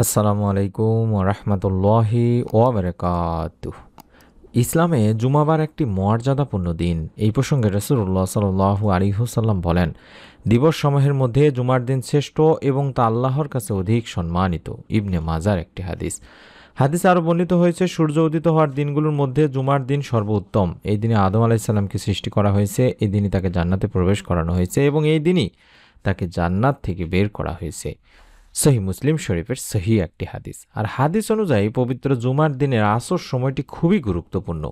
আসসালামু আলাইকুম ওরহমতুল্লাহি ওয়াবারাকাতুহ। ইসলামে জুমাবার একটি মর্যাদাপূর্ণ দিন। এই প্রসঙ্গে রাসূলুল্লাহ সাল্লাল্লাহু আলাইহি ওয়াসাল্লাম বলেন, দিবস সমূহের মধ্যে জুমার দিন শ্রেষ্ঠ এবং তা আল্লাহর কাছে অধিক সম্মানিত। ইবনে মাজার একটি হাদিস। হাদিসে আরও বর্ণিত হয়েছে, সূর্য উদিত হওয়ার দিনগুলোর মধ্যে জুমার দিন সর্বোত্তম। এই দিনে আদম আলাইহিস সালামকে সৃষ্টি করা হয়েছে, এই দিনই তাকে জান্নাতে প্রবেশ করানো হয়েছে এবং এই দিনই তাকে জান্নাত থেকে বের করা হয়েছে। সহিহ মুসলিম শরীফের সহি একটি হাদিস। আর হাদিস অনুযায়ী পবিত্র জুমার দিনের আসর সময়টি খুবই গুরুত্বপূর্ণ,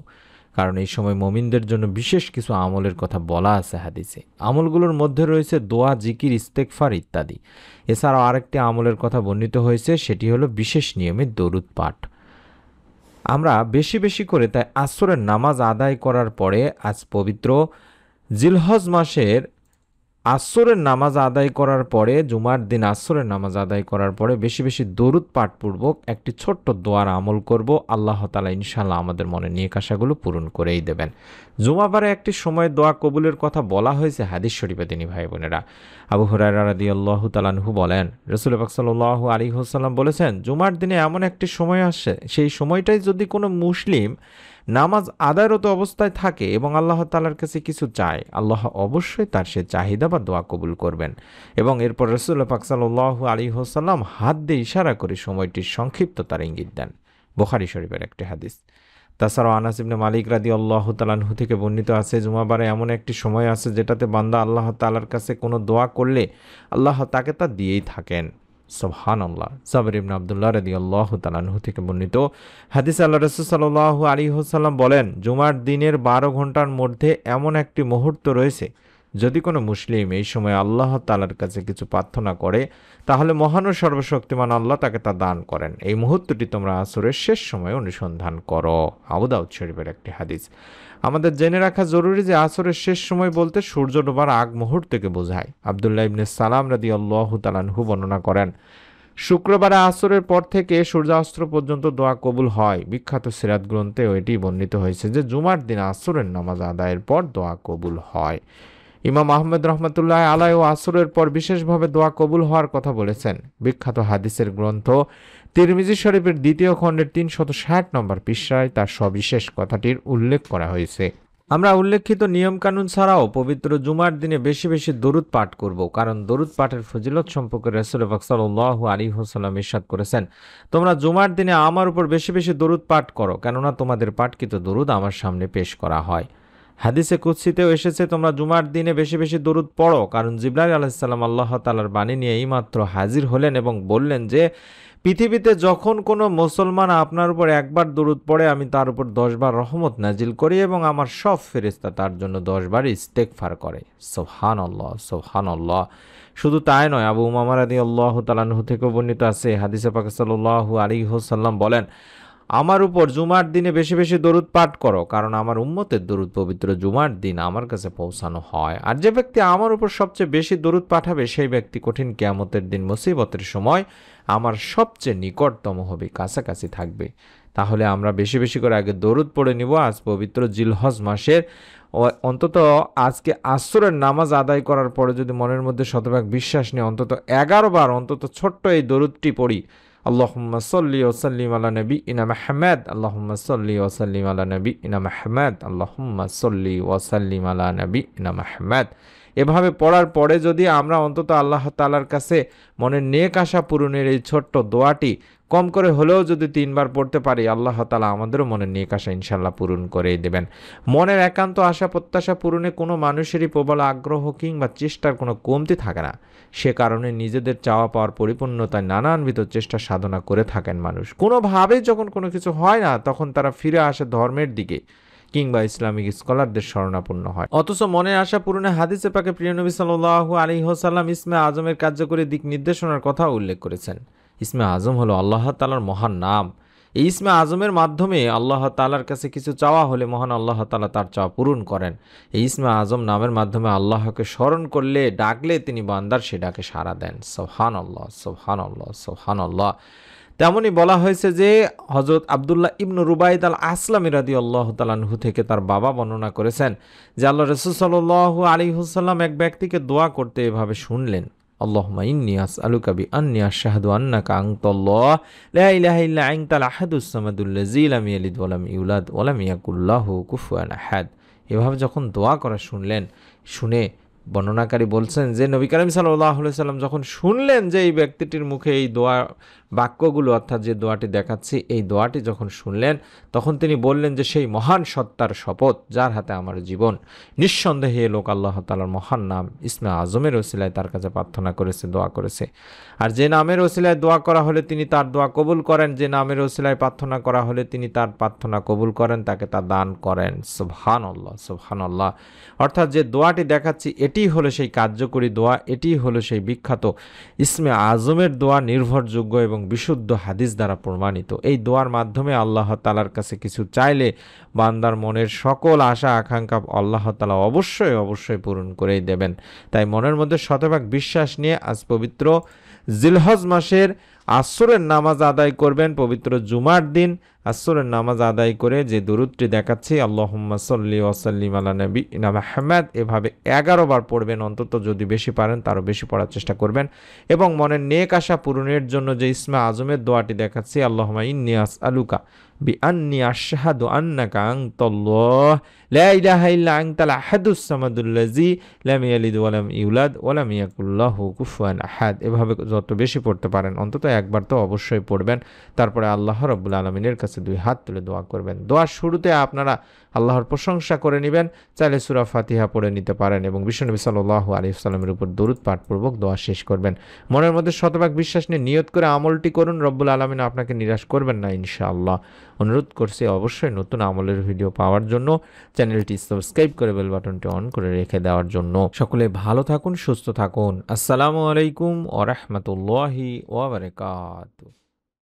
কারণ এই সময় মুমিনদের জন্য বিশেষ কিছু আমলের কথা বলা আছে হাদিসে। আমলগুলোর মধ্যে রয়েছে দোয়া, জিকির, ইস্তেগফার ইত্যাদি। এছাড়াও আরেকটি আমলের কথা বর্ণিত হয়েছে, সেটি হলো বিশেষ নিয়মে দরুদ পাঠ। আমরা বেশি বেশি করে তাই আসরের নামাজ আদায় করার পরে আজ পবিত্র জিলহজ মাসের আসরের নামাজ আদায় করার পরে, জুমার দিন আসরের নামাজ আদায় করার পরে বেশি বেশি দরুদ পাঠপূর্বক একটি ছোট্ট দোয়ার আমল করব। আল্লাহ তাআলা ইনশাআল্লাহ আমাদের মনের নেক আশাগুলো পূরণ করেই দেবেন। জুমাবারে একটি সময় দোয়া কবুলের কথা বলা হয়েছে হাদিস শরীফে। তিনি ভাই বোনেরা, আবু হুরায়রা রাদিয়াল্লাহু তাআলা আনহু বলেন, রাসূল পাক সাল্লাল্লাহু আলাইহি ওয়াসাল্লাম বলেছেন, জুমার দিনে এমন একটি সময় আসে, সেই সময়টাই যদি কোনো মুসলিম নামাজ আদায়রত অবস্থায় থাকে এবং আল্লাহ তাআলার কাছে কিছু চায়, আল্লাহ অবশ্যই তার সে চাহিদা বা দোয়া কবুল করবেন। এবং এরপর রাসূল পাক সাল্লাল্লাহু আলাইহি ওয়াসাল্লাম হাত দিয়ে ইশারা করে সময়টির সংক্ষিপ্ততার ইঙ্গিত দেন। বুখারী শরীফের একটি হাদিস। তাছাড়াও আনাস ইবনে মালিক রাদিয়াল্লাহু তাআলা আনহু থেকে বর্ণিত আছে, জুমাবারে এমন একটি সময় আছে যেটাতে বান্দা আল্লাহ তাআলার কাছে কোনো দোয়া করলে আল্লাহ তাকে তা দিয়েই থাকেন। সুবহানাল্লাহ। জাবের ইবনে আব্দুল্লাহ রাদিয়াল্লাহু তাআলা আনহু থেকে বর্ণিত হাদিসে আল্লাহ রাসূল সাল্লাল্লাহু আলাইহি ওয়াসাল্লাম বলেন, জুমার দিনের 12 ঘন্টার মধ্যে এমন একটি মুহূর্ত রয়েছে, যদি কোনো মুসলিম এই সময় আল্লাহ তাআলার কাছে কিছু প্রার্থনা করে, তাহলে মহান ও সর্বশক্তিমান আল্লাহ তাকে তা দান করেন। এই মুহূর্তটি তোমরা আসরের শেষ সময়ে অনুসন্ধান করো। আবু দাউদ শরীফের একটি হাদিস। আমাদের জেনে রাখা জরুরি যে আসরের শেষ সময় বলতে সূর্য ডোবার আগ মুহূর্তকে বোঝায়। আব্দুল্লাহ ইবনে সালাম রাদিয়াল্লাহু তাআলা আনহু বর্ণনা করেন, শুক্রবারে আসরের পর থেকে সূর্যাস্ত পর্যন্ত দোয়া কবুল হয়। বিখ্যাত সিরাত গ্রন্থেও এটি বর্ণিত হয়েছে যে জুমার দিন আসরের নামাজ আদায়ের পর দোয়া কবুল হয়। ইমাম আহমেদ রহমতুল্লাহ আলাইহি ও আসরের পর বিশেষভাবে দোয়া কবুল হওয়ার কথা বলেছেন। বিখ্যাত হাদিসের গ্রন্থ তিরমিজি শরীফের 2য় খণ্ডের 360 নম্বর পৃষ্ঠায় তার সবিশেষ কথাটির উল্লেখ করা হয়েছে। আমরা উল্লেখিত নিয়মকানুন ছাড়াও পবিত্র জুমার দিনে বেশি বেশি দরুদ পাঠ করব, কারণ দরুদ পাঠের ফজিলত সম্পর্কে রাসূল পাক সাল্লাল্লাহু আলাইহি ওয়াসাল্লাম ইরশাদ করেছেন, তোমরা জুমার দিনে আমার উপর বেশি বেশি দরুদ পাঠ করো, কেননা তোমাদের পাঠকৃত দরুদ আমার সামনে পেশ করা হয়। হাদিসে কুদসিতেও এসেছে, তোমরা জুমার দিনে বেশি বেশি দরুদ পড়ো, কারণ জিবরাইল আলাইহিস সালাম আল্লাহ তাআলার বাণী নিয়ে এইমাত্র হাজির হলেন এবং বললেন যে, পৃথিবীতে যখন কোনো মুসলমান আপনার উপর একবার দরুদ পড়ে, আমি তার উপর 10 বার রহমত নাজিল করি এবং আমার সব ফেরেশতা তার জন্য 10 বার ইস্তেগফার করে। সুবহানাল্লাহ, সুবহানাল্লাহ। শুধু তাই নয়, আবু উমামা রাদিয়াল্লাহু তাআলা আনহু থেকে বর্ণিত আছে, হাদিসে পাক সাল্লাল্লাহু আলাইহি ওয়াসাল্লাম বলেন, আমার উপর জুমার দিনে বেশি বেশি দরুদ পাঠ করো, কারণ আমার উম্মতের দরুদ পবিত্র জুমার দিন আমার কাছে পৌঁছানো হয়। আর যে ব্যক্তি আমার উপর সবচেয়ে বেশি দরুদ পাঠাবে, সেই ব্যক্তি কঠিন কিয়ামতের দিন মুসিবতের সময় আমার সবচেয়ে নিকটতম হবে, কাছাকাছি থাকবে। তাহলে আমরা বেশি বেশি করে আগে দরুদ পড়ে নিব। আজ পবিত্র জিলহজ মাসের অন্তত আজকে আসরের নামাজ আদায় করার পরে যদি মনের মধ্যে শতভাগ বিশ্বাস নিয়ে অন্তত 11 বার অন্তত ছোট্ট এই দরুদটি পড়ি, আল্লাহুম্মা সাল্লি ওয়া সাল্লিম আলা নাবিয়িনা মুহাম্মাদ, আল্লাহুম্মা সাল্লি ওয়া সাল্লিম আলা নাবিয়িনা মুহাম্মাদ, আল্লাহুম্মা সাল্লি ওয়া সাল্লিম আলা নাবিয়িনা মুহাম্মাদ। এভাবে পড়ার পরে যদি আমরা অন্তত আল্লাহ তাআলার কাছে মনের নেক আশা পূরণের এই ছোট্ট দোয়াটি কম করে হলেও যদি 3 বার পড়তে পারি, আল্লাহ তাআলা আমাদেরও মনের নেক আশা ইনশাআল্লাহ পূরণ করেই দেবেন। মনের একান্ত আশা প্রত্যাশা পূরণে কোনো মানুষেরই প্রবল আগ্রহ কিংবা চেষ্টার কোনো কমতি থাকে না। সে কারণে নিজেদের চাওয়া পাওয়ার পরিপূর্ণতায় নানানবিধ চেষ্টা সাধনা করে থাকেন মানুষ। কোনোভাবেই যখন কোনো কিছু হয় না, তখন তারা ফিরে আসে ধর্মের দিকে কিংবা ইসলামিক স্কলারদের শরণাপন্ন হয়। অথচ মনের আশা পূরণে হাদিসে পাকে প্রিয় নবী সাল্লাল্লাহু আলাইহি ওয়াসাল্লাম ইসমে আজমের কার্যকরী দিক নির্দেশনার কথা উল্লেখ করেছেন। ইসমে আজম হলো আল্লাহ তাআলার মহান নাম। এই ইসমে আজমের মাধ্যমে আল্লাহ তাআলার কাছে কিছু চাওয়া হলে মহান আল্লাহ তাআলা তার চাওয়া পূরণ করেন। এই ইসমে আজম নামের মাধ্যমে আল্লাহকে স্মরণ করলে, ডাকলে তিনি বান্দার সে ডাকে সাড়া দেন। সুবহানাল্লাহ, সুবহানাল্লাহ, সুবহানাল্লাহ। তেমনই বলা হয়েছে যে হযরত আব্দুল্লাহ ইবনু রুবাইদ আল আসলামী রাদিয়াল্লাহু তাআলা আনহু থেকে তার বাবা বর্ণনা করেছেন যে আল্লাহ রাসূল সাল্লাল্লাহু আলাইহি ওয়াসাল্লাম এক ব্যক্তিকে দোয়া করতে এভাবে শুনলেন, আল্লাহুম্মা ইন্নী আসআলুকা বিআন্নী আশহাদু আন্নাকা আনতাল্লাহ লা ইলাহা ইল্লা আনতাল আহাদুস সামাদুল্লাযী লাম ইয়ালিদ ওয়া লাম ইউলাদ ওয়া লাম ইয়াকুল লাহু কুফুয়ান আহাদ। এভাবে যখন দোয়া করা শুনে বর্ণনাকারী বলছেন যে নবী করিম সাল্লাল্লাহু আলাইহি সাল্লাম যখন শুনলেন যে এই ব্যক্তিটির মুখে এই দোয়া বাক্যগুলো, অর্থাৎ যে দোয়াটি দেখাচ্ছি এই দোয়াটি যখন শুনলেন, তখন তিনি বললেন যে সেই মহান সত্তার শপথ যার হাতে আমার জীবন, নিঃসন্দেহে লোক আল্লাহ তাআলার মহান নাম ইসমে আজমের ওসিলায় তার কাছে প্রার্থনা করেছে, দোয়া করেছে। আর যে নামের ওসিলায় দোয়া করা হলে তিনি তার দোয়া কবুল করেন, যে নামের ওসিলায় প্রার্থনা করা হলে তিনি তার প্রার্থনা কবুল করেন, তাকে তা দান করেন। সুবহানাল্লাহ, সুবহানাল্লাহ। অর্থাৎ যে দোয়াটি দেখাচ্ছি এটি হলো সেই কার্যকরী দোয়া, এটি হলো সেই বিখ্যাত ইসমে আজমের দোয়া, নির্ভরযোগ্য এবং বিশুদ্ধ হাদিস দ্বারা প্রমাণিত। এই দোয়ার মাধ্যমে আল্লাহ তাআলার কাছে কিছু চাইলে বান্দার মনের সকল আশা আকাঙ্ক্ষা আল্লাহ তাআলা অবশ্যই পূরণ করেই দেবেন। তাই মনের মধ্যে শতভাগ বিশ্বাস নিয়ে আজ পবিত্র জিলহজ মাসের আসরের নামাজ আদায় করবেন। পবিত্র জুমার দিন আসরের নামাজ আদায় করে যে দুরূদটি দেখাচ্ছি, আল্লাহুম্মা সাল্লি ওয়া সাল্লিম আলা নবিয়িনা মুহাম্মদ, এভাবে 11 বার পড়বেন অন্তত। যদি বেশি পারেন তারও বেশি পড়ার চেষ্টা করবেন। এবং মনের নেক আশা পূরণের জন্য যে ইসমে আজমের দোয়াটি দেখাচ্ছি, আল্লাহুম্মা ইন্নী আসআলুকা বিআন্নী আশহাদু আন্নাকা আনতাল্লাহ লা ইলাহা ইল্লা আনতাল আহাদুস সামাদুল্লাযী লাম ইয়ালিদ ওয়া লাম ইউলাদ ওয়া লাম ইয়াকুল লাহু কুফুয়ান আহাদ। এভাবে যত বেশি পড়তে পারেন অন্তত একবার তো অবশ্যই পড়বেন। তারপরে আল্লাহ রাব্বুল আলামিনের কাছে দুই হাত তুলে দোয়া করবেন। দোয়ার শুরুতে আপনারা আল্লাহর প্রশংসা করে নেবেন, চাইলে সূরা ফাতিহা পড়ে নিতে পারেন এবং বিশ্বনবী সাল্লাল্লাহু আলাইহি ওয়াসাল্লামের উপর দরুদ পাঠপূর্বক দোয়া শেষ করবেন। মনের মধ্যে শতভাগ বিশ্বাস নিয়ে নিয়ত করে আমলটি করুন, রব্বুল আলামিন আপনাকে নিরাশ করবেন না ইনশাআল্লাহ। অনুরোধ করছি অবশ্যই নতুন আমলের ভিডিও পাওয়ার জন্য চ্যানেলটি সাবস্ক্রাইব করে বেল বাটনটি অন করে রেখে দেওয়ার জন্য। সকলে ভালো থাকুন, সুস্থ থাকুন। আসসালামু আলাইকুম ওয়া রাহমাতুল্লাহি ওয়া বারাকাতুহু।